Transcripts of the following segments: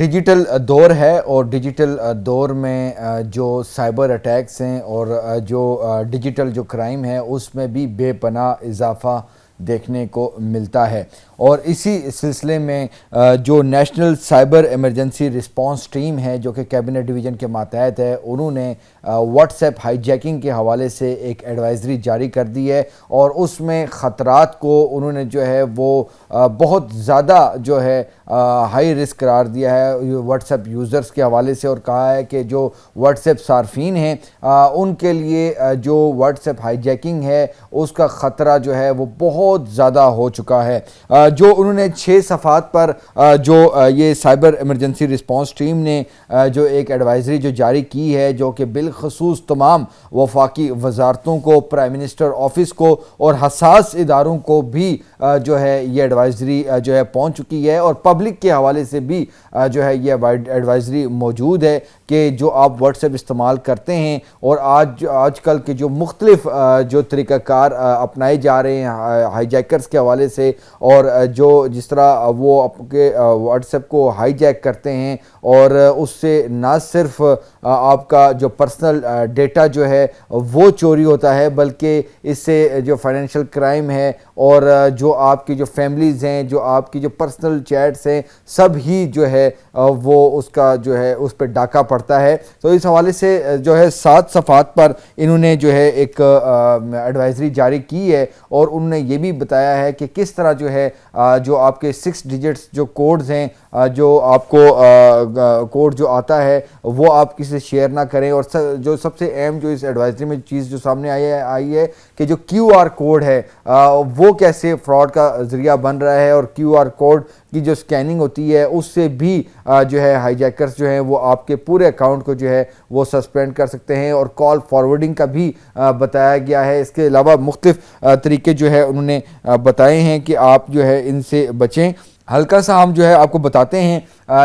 Digital دور ہے اور ڈیجیٹل دور میں جو سائبر اٹیکس ہیں اور جو ڈیجیٹل جو کرائم ہے اس میں بھی بے پناہ اضافہ دیکھنے کو ملتا ہے، اور اسی سلسلے میں جو national cyber emergency response team ہے جو کہ کیبنٹ ڈویژن کے ماتحت ہے، انہوں نے واٹس ایپ ہائی جیکنگ کے حوالے سے ایک ایڈوائزری جاری کر دی ہے، اور اس میں خطرات کو انہوں نے جو ہے وہ بہت زیادہ جو ہے ہائی رسک قرار دیا ہے واٹس ایپ یوزرز کے حوالے سے، اور کہا ہے کہ جو واٹس ایپ صارفین ہیں ان کے لیے جو واٹس ایپ ہائی جیکنگ ہے اس کا خطرہ جو ہے وہ بہت زیادہ ہو چکا ہے۔ جو انہوں نے 6 صفحات پر جو یہ سائبر ایمرجنسی رسپانس ٹیم نے جو ایک ایڈوائزری جو جاری کی ہے، جو کہ بالخصوص تمام وفاقی وزارتوں کو، پرائم منسٹر آفس کو اور حساس اداروں کو بھی جو ہے یہ ایڈوائزری جو ہے پہنچ چکی ہے، اور پبلک کے حوالے سے بھی جو ہے یہ ایڈوائزری موجود ہے کہ جو آپ واٹس ایپ استعمال کرتے ہیں اور آج کل کے جو مختلف جو طریقہ کار اپنائے جا رہے ہیں ہائی جیکرز کے حوالے سے، اور جو جس طرح وہ آپ کے واٹس ایپ کو ہائی جیک کرتے ہیں اور اس سے نہ صرف آپ کا جو پرسنل ڈیٹا جو ہے وہ چوری ہوتا ہے، بلکہ اس سے جو فائنینشیل کرائم ہے اور جو آپ کی جو فیملیز ہیں، جو آپ کی جو پرسنل چیٹس ہیں، سب ہی جو ہے وہ اس کا جو ہے اس پہ ڈاکہ پڑتا ہے۔ تو اس حوالے سے جو ہے 7 صفحات پر انہوں نے جو ہے ایک ایڈوائزری جاری کی ہے، اور انہوں نے یہ بھی بتایا ہے کہ کس طرح جو ہے جو آپ کے 6 ڈیجٹس جو کوڈز ہیں، جو آپ کو کوڈ جو آتا ہے وہ آپ کسی سے شیئر نہ کریں، اور جو سب سے اہم جو اس ایڈوائزری میں چیز جو سامنے آئی ہے کہ جو کیو آر کوڈ ہے وہ کیسے فراڈ کا ذریعہ بن رہا ہے، اور کیو آر کوڈ کی جو سکیننگ ہوتی ہے اس سے بھی جو ہے ہائی جیکرز جو ہیں وہ آپ کے پورے اکاؤنٹ کو جو ہے وہ سسپینڈ کر سکتے ہیں، اور کال فارورڈنگ کا بھی بتایا گیا ہے۔ اس کے علاوہ مختلف طریقے جو ہے انہوں نے بتائے ہیں کہ آپ جو ہے ان سے بچیں۔ ہلکا سا ہم جو ہے آپ کو بتاتے ہیں،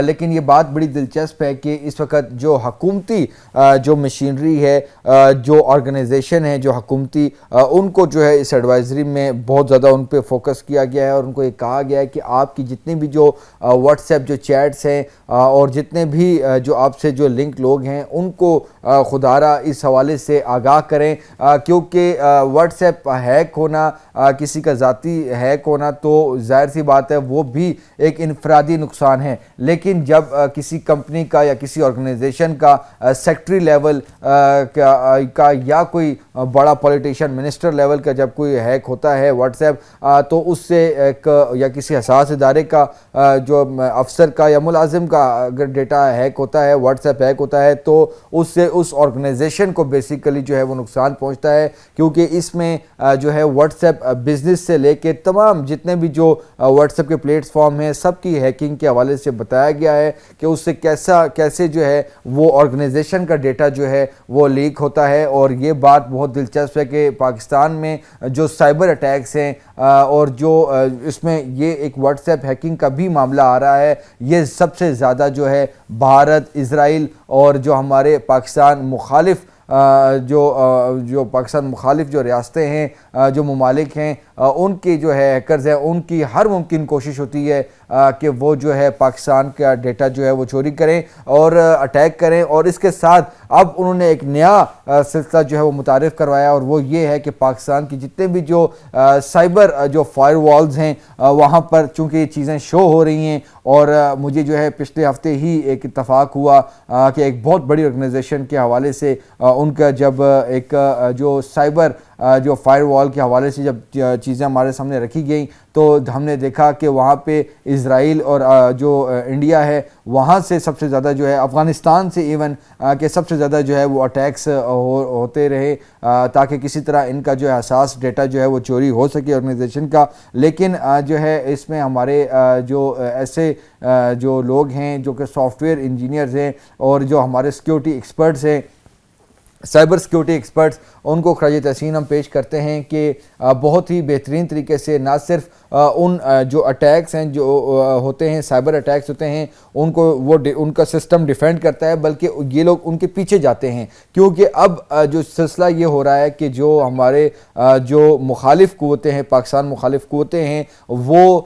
لیکن یہ بات بڑی دلچسپ ہے کہ اس وقت جو حکومتی جو مشینری ہے، جو آرگنائزیشن ہے جو حکومتی، ان کو جو ہے اس ایڈوائزری میں بہت زیادہ ان پہ فوکس کیا گیا ہے، اور ان کو یہ کہا گیا ہے کہ آپ کی جتنی بھی جو واٹس ایپ جو چیٹس ہیں اور جتنے بھی جو آپ سے جو لنک لوگ ہیں ان کو خدارہ اس حوالے سے آگاہ کریں، کیونکہ واٹس ایپ ہیک ہونا، کسی کا ذاتی ہیک ہونا تو ظاہر سی بات ہے وہ بھی ایک انفرادی نقصان ہے، لیکن جب کسی کمپنی کا یا کسی آرگنائزیشن کا سیکٹری لیول کا یا کوئی بڑا پولیٹیشین منسٹر لیول کا جب کوئی ہیک ہوتا ہے واٹس ایپ، تو اس سے ایک یا کسی حساس ادارے کا جو افسر کا یا ملازم کا اگر ڈیٹا ہیک ہوتا ہے، واٹس ایپ ہیک ہوتا ہے، تو اس سے اس آرگنائزیشن کو بیسیکلی جو ہے وہ نقصان پہنچتا ہے، کیونکہ اس میں جو ہے واٹس ایپ بزنس سے لے کے تمام جتنے بھی جو واٹس ایپ کے پلیٹ فارم ہیں سب کی ہیکنگ کے حوالے سے بتایا گیا ہے کہ اس سے کیسے جو ہے وہ آرگنائزیشن کا ڈیٹا جو ہے وہ لیک ہوتا ہے۔ اور یہ بات بہت دلچسپ ہے کہ پاکستان میں جو سائبر اٹیکس ہیں اور جو اس میں یہ ایک واٹس ایپ ہیکنگ کا بھی معاملہ آ رہا ہے، یہ سب سے زیادہ جو ہے بھارت، اسرائیل اور جو ہمارے پاکستان مخالف جو پاکستان مخالف جو ریاستیں ہیں، جو ممالک ہیں، ان کی جو ہے ہیکرز ہیں، ان کی ہر ممکن کوشش ہوتی ہے کہ وہ جو ہے پاکستان کا ڈیٹا جو ہے وہ چوری کریں اور اٹیک کریں۔ اور اس کے ساتھ اب انہوں نے ایک نیا سلسلہ جو ہے وہ متعارف کروایا، اور وہ یہ ہے کہ پاکستان کی جتنے بھی جو سائبر جو فائر والز ہیں وہاں پر چونکہ یہ چیزیں شو ہو رہی ہیں، اور مجھے جو ہے پچھلے ہفتے ہی ایک اتفاق ہوا کہ ایک بہت بڑی آرگنائزیشن کے حوالے سے ان کا جب ایک جو سائبر جو فائر وال کے حوالے سے جب چیزیں ہمارے سامنے رکھی گئیں، تو ہم نے دیکھا کہ وہاں پہ اسرائیل اور جو انڈیا ہے وہاں سے سب سے زیادہ جو ہے، افغانستان سے ایون کہ سب سے زیادہ جو ہے وہ اٹیکس ہوتے رہے تاکہ کسی طرح ان کا جو ہے حساس ڈیٹا جو ہے وہ چوری ہو سکے آرگنائزیشن کا۔ لیکن جو ہے اس میں ہمارے جو ایسے جو لوگ ہیں جو کہ سافٹ ویئر انجینئرز ہیں اور جو ہمارے سیکیورٹی ایکسپرٹس ہیں، سائبر سیکیورٹی ایکسپرٹس، ان کو خراج تحسین ہم پیش کرتے ہیں کہ بہت ہی بہترین طریقے سے نہ صرف ان جو اٹیکس ہیں جو ہوتے ہیں سائبر اٹیکس ہوتے ہیں ان کو وہ ان کا سسٹم ڈیفینڈ کرتا ہے، بلکہ یہ لوگ ان کے پیچھے جاتے ہیں، کیونکہ اب جو سلسلہ یہ ہو رہا ہے کہ جو ہمارے جو مخالف قوتیں ہیں، پاکستان مخالف قوتیں ہیں، وہ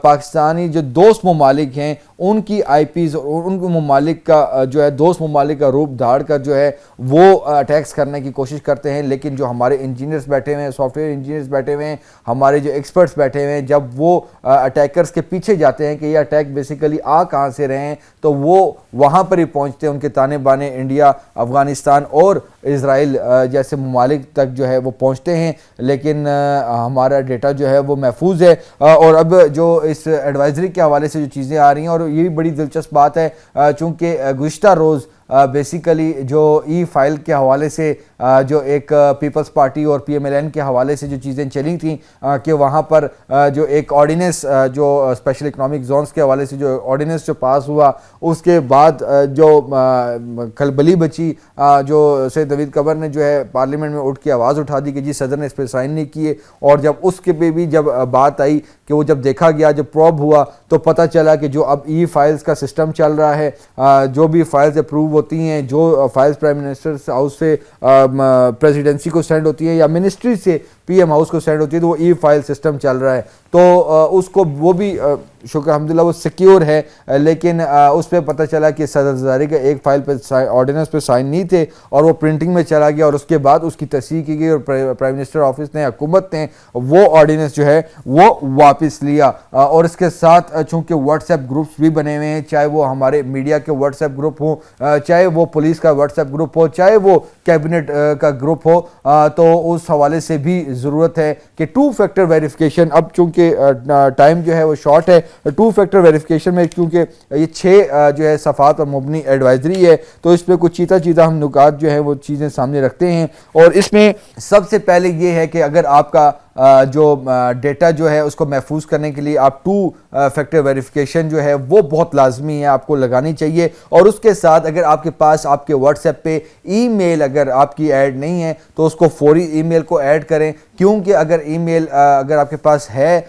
پاکستانی جو دوست ممالک ہیں ان کی آئی پیز اور ان کے ممالک کا جو ہے دوست ممالک کا روپ دھاڑ کر جو ہے وہ اٹیکس کرنے کی کوشش کرتے ہیں۔ لیکن جو ہمارے انجینئرز بیٹھے ہوئے ہیں، سافٹ ویئر انجینئرز بیٹھے ہوئے ہیں، ہمارے جو ایکسپرٹس بیٹھے ہوئے ہیں، جب وہ اٹیکرز کے پیچھے جاتے ہیں کہ یہ اٹیک بیسیکلی کہاں سے رہے ہیں، تو وہ وہاں پر ہی پہنچتے ہیں، ان کے تانے بانے انڈیا، افغانستان اور اسرائیل جیسے ممالک تک جو ہے وہ پہنچتے ہیں، لیکن ہمارا ڈیٹا جو ہے وہ محفوظ ہے۔ اور اب جو اس ایڈوائزری کے حوالے سے جو چیزیں آ رہی ہیں، اور یہ بھی بڑی دلچسپ بات ہے چونکہ گزشتہ روز بیسیکلی جو ای فائل کے حوالے سے جو ایک پیپلز پارٹی اور پی ایم ایل این کے حوالے سے جو چیزیں چلی تھیں کہ وہاں پر جو ایک آرڈیننس جو اسپیشل اکنامک زونز کے حوالے سے جو آرڈیننس جو پاس ہوا، اس کے بعد جو کھلبلی بچی، جو سید نوید قبر نے جو ہے پارلیمنٹ میں اٹھ کے آواز اٹھا دی کہ جی صدر نے اس پہ سائن نہیں کیے، اور جب اس کے پہ بھی جب بات آئی کہ وہ جب دیکھا گیا، جب پروب ہوا، تو پتہ چلا کہ جو اب ای فائلز کا سسٹم چل رہا ہے، جو بھی فائلز اپروو ہوتی ہیں، جو فائلز پرائم منسٹر ہاؤس سے پریزیڈنسی کو سینڈ ہوتی ہے یا منسٹری سے پی ایم ہاؤس کو سینڈ ہوتی ہے، تو وہ ای فائل سسٹم چل رہا ہے، تو اس کو وہ بھی شکر الحمدللہ وہ سیکیور ہے، لیکن اس پہ پتہ چلا کہ صدر زادی کا ایک فائل پہ آرڈیننس پہ سائن نہیں تھے، اور وہ پرنٹنگ میں چلا گیا، اور اس کے بعد اس کی تصحیح کی گئی، اور پرائم منسٹر آفس نے، حکومت نے وہ آرڈیننس جو ہے وہ واپس لیا۔ اور اس کے ساتھ چونکہ واٹس ایپ گروپس بھی بنے ہوئے ہیں، چاہے وہ ہمارے میڈیا کے واٹس ایپ گروپ ہوں، چاہے وہ پولیس کا واٹس ایپ گروپ ہو، چاہے وہ کیبنٹ کا گروپ ہو، تو اس حوالے سے بھی ضرورت ہے کہ 2 فیکٹر ویریفیکیشن، اب چونکہ ٹائم جو ہے وہ شارٹ ہے، 2 فیکٹر ویریفیکیشن میں کیونکہ یہ 6 جو ہے صفحات پر مبنی ایڈوائزری ہے، تو اس پہ کچھ چیزیں ہم نکات جو ہیں وہ چیزیں سامنے رکھتے ہیں۔ اور اس میں سب سے پہلے یہ ہے کہ اگر آپ کا جو ڈیٹا جو ہے اس کو محفوظ کرنے کے لیے آپ 2 فیکٹر ویریفیکیشن جو ہے وہ بہت لازمی ہے، آپ کو لگانی چاہیے۔ اور اس کے ساتھ اگر آپ کے پاس آپ کے واٹس ایپ پہ ای میل اگر آپ کی ایڈ نہیں ہے تو اس کو فوری ای میل کو ایڈ کریں، کیونکہ اگر ای میل اگر آپ کے پاس ہے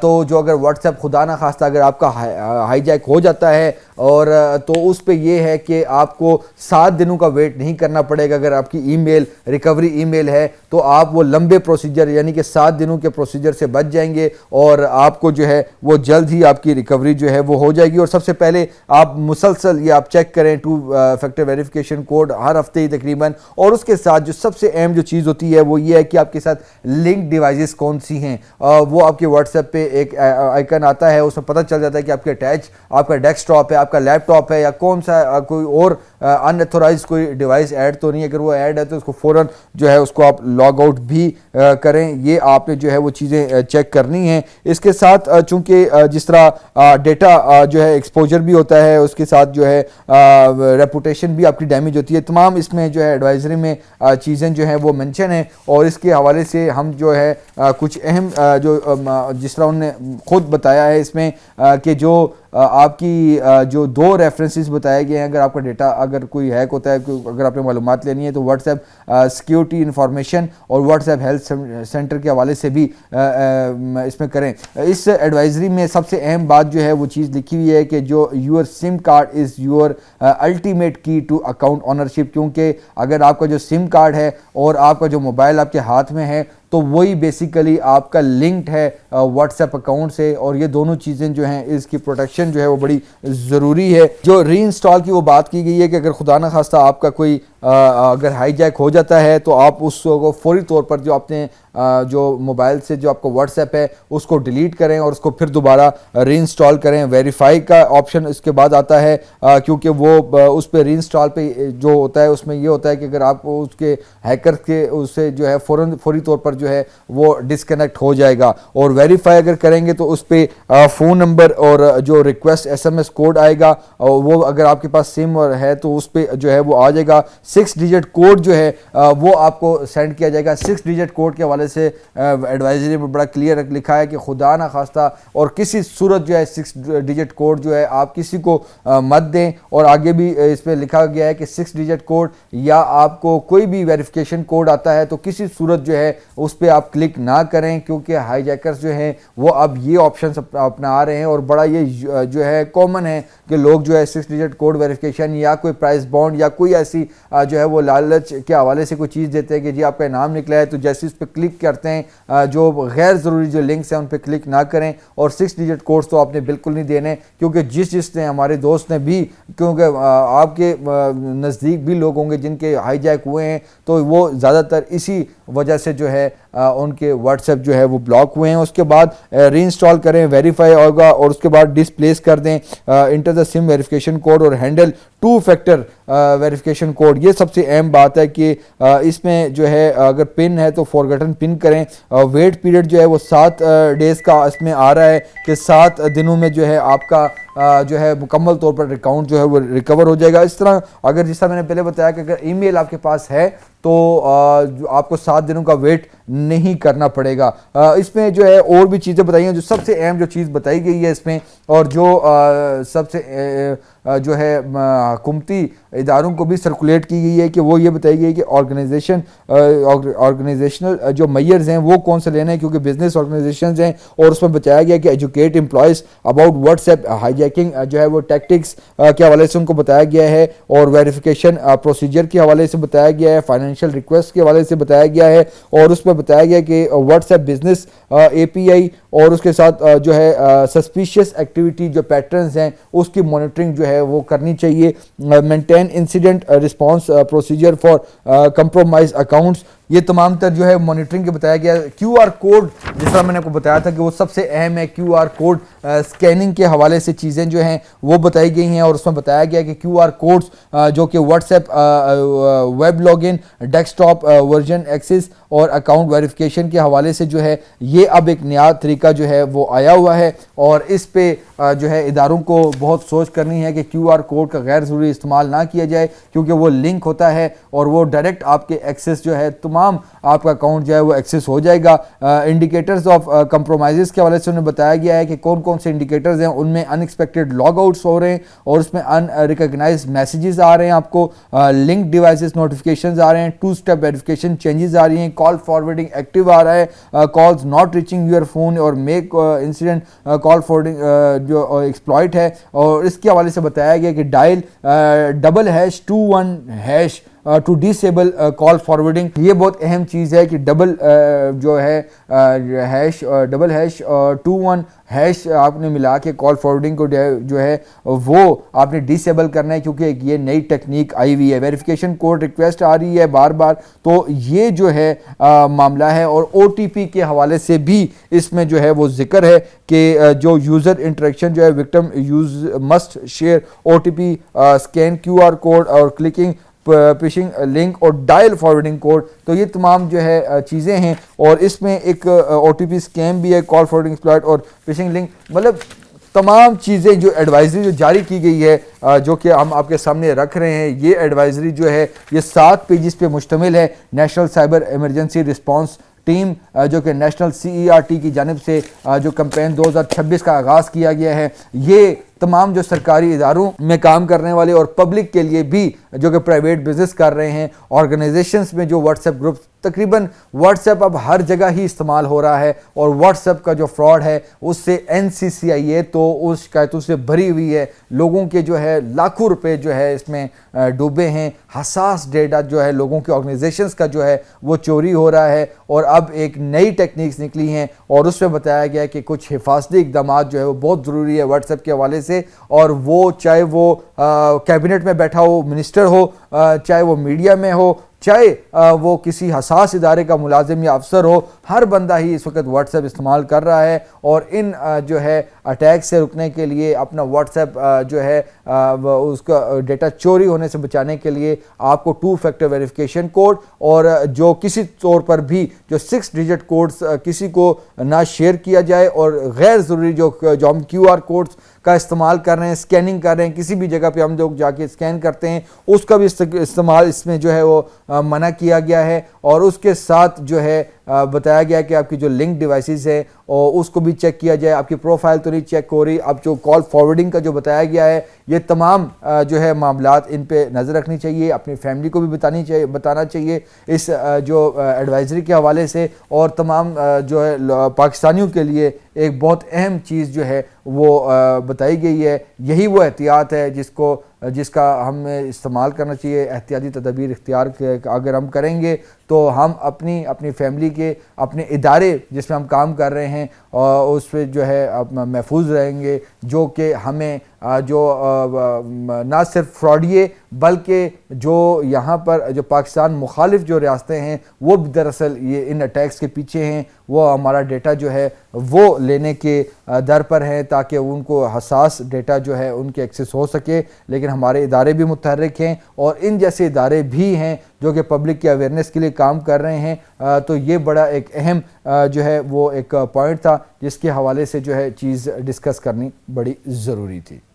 تو جو اگر واٹس ایپ خدا نہ خواستہ اگر آپ کا ہائی جیک ہو جاتا ہے، اور تو اس پہ یہ ہے کہ آپ کو 7 دنوں کا ویٹ نہیں کرنا پڑے گا۔ اگر آپ کی ای میل ریکوری ای میل ہے تو آپ وہ لمبے پروسیجر یعنی کہ 7 دنوں کے پروسیجر سے بچ جائیں گے، اور آپ کو جو ہے وہ جلد ہی آپ کی ریکوری جو ہے وہ ہو جائے گی۔ اور سب سے پہلے آپ مسلسل یہ آپ چیک کریں 2 فیکٹر ویریفیکیشن کوڈ ہر ہفتے ہی تقریباً، اور اس کے ساتھ جو سب سے اہم جو چیز ہوتی ہے وہ یہ ہے کہ آپ کے ساتھ لنک ڈیوائسز کون سی ہیں، وہ آپ کے واٹس ایپ پہ ایک آئیکن آتا ہے، اس میں پتہ چل جاتا ہے کہ آپ کے اٹیچ آپ کا ڈیسک ٹاپ ہے، آپ کا لیپ ٹاپ ہے، یا کون سا کوئی اور ان ایتھورائز کوئی ڈیوائس ایڈ تو نہیں۔ اگر وہ ایڈ ہے تو اس کو فوراً جو ہے اس کو آپ لاگ آؤٹ بھی کریں، یہ آپ نے جو ہے وہ چیزیں چیک کرنی ہیں۔ اس کے ساتھ چونکہ جس طرح ڈیٹا جو ہے ایکسپوجر بھی ہوتا ہے، اس کے ساتھ جو ہے ریپوٹیشن بھی آپ کی ڈیمیج ہوتی ہے، تمام اس میں جو ہے ایڈوائزری میں چیزیں جو ہیں وہ منشن ہیں۔ اور اس کے حوالے سے ہم جو ہے کچھ اہم جو جس طرح انہوں نے خود بتایا ہے اس میں کہ جو آپ کی جو 2 ریفرنسز بتائے گئے ہیں، اگر آپ کا ڈیٹا اگر کوئی ہیک ہوتا ہے، اگر آپ نے معلومات لینی ہے تو واٹس ایپ سیکیورٹی انفارمیشن اور واٹس ایپ ہیلتھ سینٹر کے حوالے سے بھی اس میں کریں۔ اس ایڈوائزری میں سب سے اہم بات جو ہے وہ چیز لکھی ہوئی ہے کہ جو your some card is your ultimate کی ٹو اکاؤنٹ اونرشپ، کیونکہ اگر آپ کا جو سم کارڈ ہے اور آپ کا جو موبائل آپ کے ہاتھ میں ہے تو وہی بیسیکلی آپ کا لنکڈ ہے واٹس ایپ اکاؤنٹ سے، اور یہ دونوں چیزیں جو ہیں اس کی پروٹیکشن جو ہے وہ بڑی ضروری ہے۔ جو ری انسٹال کی وہ بات کی گئی ہے کہ اگر خدا نہ خواستہ آپ کا کوئی اگر ہائی جیک ہو جاتا ہے تو آپ اس کو فوری طور پر جو اپنے جو موبائل سے جو آپ کا واٹس ایپ ہے اس کو ڈیلیٹ کریں اور اس کو پھر دوبارہ ری انسٹال کریں۔ ویریفائی کا آپشن اس کے بعد آتا ہے، کیونکہ وہ اس پہ ری انسٹال پہ جو ہوتا ہے اس میں یہ ہوتا ہے کہ اگر آپ اس کے ہیکر کے اس سے جو ہے فوری طور پر جو ہے وہ ڈسکنیکٹ ہو جائے گا۔ اور ویریفائی اگر کریں گے تو اس پہ فون نمبر اور جو ریکویسٹ SMS کوڈ آئے گا، وہ اگر آپ کے پاس سم ہے تو اس پہ جو ہے وہ آ جائے گا۔ 6 ڈیجٹ کوڈ جو ہے وہ آپ کو سینڈ کیا جائے گا. 6 ڈیجٹ کوڈ کے حوالے سے ایڈوائزری میں بڑا کلیئر لکھا ہے کہ خدا نہ خواستہ اور کسی صورت جو ہے 6 ڈیجٹ کوڈ جو ہے آپ کسی کو مت دیں. اور آگے بھی اس پہ لکھا گیا ہے کہ 6 ڈیجٹ کوڈ یا آپ کو کوئی بھی ویریفیکیشن کوڈ آتا ہے تو کسی صورت جو ہے اس پہ آپ کلک نہ کریں, کیونکہ ہائی جیکرز جو ہیں وہ اب یہ آپشنز اپنا آ رہے ہیں. اور بڑا یہ جو ہے کامن ہے کہ لوگ جو ہے 6 ڈیجٹ کوڈ ویریفیکیشن یا کوئی پرائز بانڈ یا کوئی ایسی جو ہے وہ لالچ کے حوالے سے کوئی چیز دیتے ہیں کہ جی آپ کا انعام نکلا ہے, تو جیسے اس پہ کلک کرتے ہیں جو غیر ضروری جو لنکس ہیں ان پہ کلک نہ کریں. اور 6 ڈیجٹ کوڈز تو آپ نے بالکل نہیں دینے, کیونکہ جس نے ہمارے دوست نے بھی, کیونکہ آپ کے نزدیک بھی لوگ ہوں گے جن کے ہائی جیک ہوئے ہیں, تو وہ زیادہ تر اسی وجہ سے جو ہے ان کے واٹس ایپ جو ہے وہ بلاک ہوئے ہیں. اس کے بعد ری انسٹال کریں, ویریفائی ہوگا, اور اس کے بعد ڈسپلیس کر دیں enter the SIM verification code اور ہینڈل 2 فیکٹر ویریفیکیشن کوڈ. یہ سب سے اہم بات ہے کہ اس میں جو ہے اگر پن ہے تو فارگٹن پن کریں. ویٹ پیریڈ جو ہے وہ 7 ڈیز کا اس میں آ رہا ہے کہ 7 دنوں میں جو ہے آپ کا جو ہے مکمل طور پر اکاؤنٹ جو ہے وہ ریکور ہو جائے گا. اس طرح اگر جس طرح میں نے پہلے بتایا کہ اگر ای میل آپ کے پاس ہے تو آپ کو 7 دنوں کا ویٹ نہیں کرنا پڑے گا. اس میں جو ہے اور بھی چیزیں بتائی ہیں. جو سب سے اہم جو چیز بتائی گئی ہے اس میں, اور جو سب سے جو ہے حکومتی اداروں کو بھی سرکولیٹ کی گئی ہے, کہ وہ یہ بتائی گئی کہ آرگنائزیشنل جو میئرز ہیں وہ کون سے لینے ہیں, کیونکہ بزنس آرگنائزیشنز ہیں. اور اس میں بتایا گیا کہ educate employees about WhatsApp hijacking جو ہے وہ ٹیکٹکس کے حوالے سے ان کو بتایا گیا ہے, اور ویریفیکیشن پروسیجر کے حوالے سے بتایا گیا ہے, فائنینشیل ریکویسٹ کے حوالے سے بتایا گیا ہے. اور اس میں بتایا گیا کہ واٹس ایپ بزنس اے پی آئی اور اس کے ساتھ جو ہے سسپیشیس ایکٹیویٹی جو پیٹرنز ہیں اس کی مانیٹرنگ جو ہے وہ کرنی چاہیے. Maintain incident response procedure for compromise accounts, یہ تمام تر جو ہے مانیٹرنگ کے بتایا گیا. کیو آر کوڈ جس طرح میں نے آپ کو بتایا تھا کہ وہ سب سے اہم ہے. کیو آر کوڈ اسکیننگ کے حوالے سے چیزیں جو ہیں وہ بتائی گئی ہیں, اور اس میں بتایا گیا کہ کیو آر کوڈز جو کہ WhatsApp web log in, desktop version access اور اکاؤنٹ ویریفیکیشن کے حوالے سے جو ہے یہ اب ایک نیا طریقہ جو ہے وہ آیا ہوا ہے. اور اس پہ جو ہے اداروں کو بہت سوچ کرنی ہے کہ کیو آر کوڈ کا غیر ضروری استعمال نہ کیا جائے, کیونکہ وہ لنک ہوتا ہے اور وہ ڈائریکٹ آپ کے ایکسس جو ہے تمام آپ کا اکاؤنٹ جو ہے وہ ایکسس ہو جائے گا. انڈیکیٹرز آف کمپرومائزز کے حوالے سے انہیں بتایا گیا ہے کہ کون کون سے انڈیکیٹرز ہیں, ان میں ان ایکسپیکٹڈ لاگ آؤٹس ہو رہے ہیں, اور اس میں ان ریکگنائزڈ میسیجز آ رہے ہیں, آپ کو لنک ڈیوائسز نوٹیفیکیشنز آ رہے ہیں, 2 اسٹیپ ویریفیکیشن چینجز آ رہی ہیں, کال فارورڈنگ ایکٹیو آ رہا ہے, calls not reaching your phone اور میک انسیڈنٹ کال فارورڈنگ جو ایکسپلائٹ ہے. اور اس کے حوالے سے بتایا گیا کہ dial #21# to disable call forwarding. یہ بہت اہم چیز ہے کہ جو ہے ##21# آپ نے ملا کے کال فارورڈنگ کو جو ہے وہ آپ نے ڈسیبل کرنا ہے, کیونکہ یہ نئی ٹیکنیک آئی ہوئی ہے. ویریفیکیشن کوڈ ریکویسٹ آ رہی ہے بار بار, تو یہ جو ہے معاملہ ہے. اور او ٹی پی کے حوالے سے بھی اس میں جو ہے وہ ذکر ہے کہ جو یوزر انٹریکشن جو ہے victim use must share O T P, scan Q R code اور کلکنگ پشنگ لنک اور ڈائل فارورڈنگ کوڈ. تو یہ تمام جو ہے چیزیں ہیں, اور اس میں ایک او ٹی پی اسکیم بھی ہے, کال فارورڈنگ ایکسپلائٹ اور پشنگ لنک. مطلب تمام چیزیں جو ایڈوائزری جو جاری کی گئی ہے جو کہ ہم آپ کے سامنے رکھ رہے ہیں, یہ ایڈوائزری جو ہے یہ 7 پیجز پہ مشتمل ہے. National cyber emergency response team جو کہ نیشنل CERT کی جانب سے جو کمپین 2026 کا آغاز کیا گیا ہے, یہ تمام جو سرکاری اداروں میں کام کرنے والے اور پبلک کے لیے بھی جو کہ پرائیویٹ بزنس کر رہے ہیں, آرگنائزیشنز میں جو واٹس ایپ گروپ, تقریباً واٹس ایپ اب ہر جگہ ہی استعمال ہو رہا ہے, اور واٹس ایپ کا جو فراڈ ہے اس سے NCCIA تو اس شکایتوں سے بھری ہوئی ہے. لوگوں کے جو ہے لاکھوں روپے جو ہے اس میں ڈوبے ہیں. حساس ڈیٹا جو ہے لوگوں کے آرگنائزیشنز کا جو ہے وہ چوری ہو رہا ہے, اور اب ایک نئی ٹیکنیکس نکلی ہیں, اور اس میں بتایا گیا کہ کچھ حفاظتی اقدامات جو ہے وہ بہت ضروری ہے واٹس ایپ کے حوالے سے. اور وہ چاہے وہ کیبنٹ میں بیٹھا ہو منسٹر ہو, چاہے وہ میڈیا میں ہو, چاہے وہ کسی حساس ادارے کا ملازم یا افسر ہو, ہر بندہ ہی اس وقت واٹس ایپ استعمال کر رہا ہے، اور ان جو ہے اٹیک سے رکنے کے لیے اپنا واٹس ایپ جو ہے اس کا ڈیٹا چوری ہونے سے بچانے کے لیے آپ کو 2 فیکٹر ویریفیکیشن کوڈ، اور جو کسی طور پر بھی جو 6 ڈیجٹ کوڈز کسی کو نہ شیئر کیا جائے، اور غیر ضروری جو ہم QR کوڈز کا استعمال کر رہے ہیں، اسکیننگ کر رہے ہیں، کسی بھی جگہ پہ ہم لوگ جا کے اسکین کرتے ہیں، اس کا بھی استعمال اس میں جو ہے وہ منع کیا گیا ہے۔ اور اس کے ساتھ جو ہے بتایا گیا کہ آپ کی جو لنک ڈیوائسز ہے اور اس کو بھی چیک کیا جائے، آپ کی پروفائل تو نہیں چیک ہو رہی۔ اب جو کال فارورڈنگ کا جو بتایا گیا ہے، یہ تمام جو ہے معاملات ان پہ نظر رکھنی چاہیے، اپنی فیملی کو بھی بتانا چاہیے اس جو ایڈوائزری کے حوالے سے، اور تمام جو ہے پاکستانیوں کے لیے ایک بہت اہم چیز جو ہے وہ بتائی گئی ہے۔ یہی وہ احتیاط ہے جس کا ہمیں استعمال کرنا چاہیے، احتیاطی تدابیر اختیار اگر ہم کریں گے تو ہم اپنی فیملی کے، اپنے ادارے جس میں ہم کام کر رہے ہیں اس پہ جو ہے محفوظ رہیں گے، جو کہ ہمیں جو نہ صرف فراڈیے بلکہ جو یہاں پر جو پاکستان مخالف جو ریاستیں ہیں وہ بھی دراصل یہ ان اٹیکس کے پیچھے ہیں، وہ ہمارا ڈیٹا جو ہے وہ لینے کے در پر ہیں تاکہ ان کو حساس ڈیٹا جو ہے ان کے ایکسیس ہو سکے۔ لیکن ہمارے ادارے بھی متحرک ہیں، اور ان جیسے ادارے بھی ہیں جو کہ پبلک کی اویئرنیس کے لیے کام کر رہے ہیں۔ تو یہ بڑا ایک اہم جو ہے وہ ایک پوائنٹ تھا جس کے حوالے سے جو ہے چیز ڈسکس کرنی بڑی ضروری تھی۔